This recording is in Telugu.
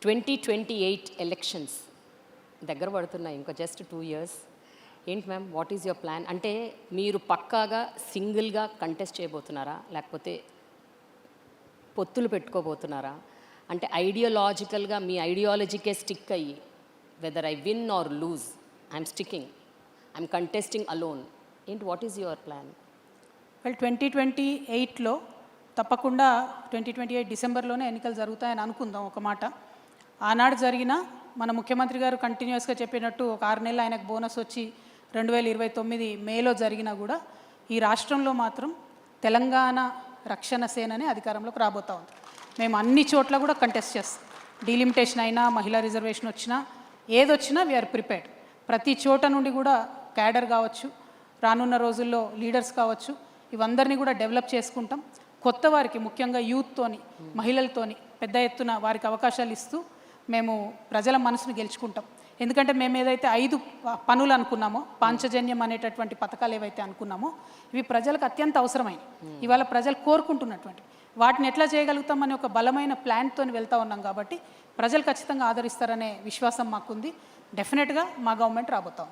2028 ఎలక్షన్స్ దగ్గర పడుతున్నాయి, ఇంకా జస్ట్ 2 years. ఏంటి ma'am, what is your plan? అంటే మీరు పక్కాగా సింగిల్గా కంటెస్ట్ చేయబోతున్నారా, లేకపోతే పొత్తులు పెట్టుకోబోతున్నారా? అంటే ఐడియాలజికల్గా మీ ఐడియాలజీకే స్టిక్ అయ్యి whether I win or lose I'm sticking, I'm contesting alone, ఏంటి, what is your plan? Well, 2028లో తప్పకుండా 2028 డిసెంబర్లోనే ఎన్నికలు జరుగుతాయని అనుకుందాం. ఒక మాట ఆనాడు జరిగిన మన ముఖ్యమంత్రి గారు కంటిన్యూస్గా చెప్పినట్టు ఒక 6 నెలలు ఆయనకు బోనస్ వచ్చి 2029 మేలో జరిగినా కూడా ఈ రాష్ట్రంలో మాత్రం తెలంగాణ రక్షణ సేననే అధికారంలోకి రాబోతూ ఉంది. మేము అన్ని చోట్ల కూడా కంటెస్ట్ చేస్తాం. డీలిమిటేషన్ అయినా, మహిళా రిజర్వేషన్ వచ్చినా, ఏదొచ్చినా వీఆర్ ప్రిపేర్డ్. ప్రతి చోట నుండి కూడా క్యాడర్ కావచ్చు, రానున్న రోజుల్లో లీడర్స్ కావచ్చు, ఇవందరినీ కూడా డెవలప్ చేసుకుంటాం. కొత్త వారికి, ముఖ్యంగా యూత్తోని, మహిళలతోని పెద్ద ఎత్తున వారికి అవకాశాలు ఇస్తూ మేము ప్రజల మనసును గెలుచుకుంటాం. ఎందుకంటే మేము ఏదైతే 5 పనులు అనుకున్నామో, పాంచజన్యం అనేటటువంటి పథకాలు ఏవైతే అనుకున్నామో, ఇవి ప్రజలకు అత్యంత అవసరమైనవి, ఇవాళ ప్రజలు కోరుకుంటున్నటువంటి వాటిని ఎట్లా చేయగలుగుతామని ఒక బలమైన ప్లాన్తో వెళ్తూ ఉన్నాం. కాబట్టి ప్రజలు ఖచ్చితంగా ఆదరిస్తారనే విశ్వాసం మాకుంది. డెఫినెట్గా మా గవర్నమెంట్ రాబోతాం.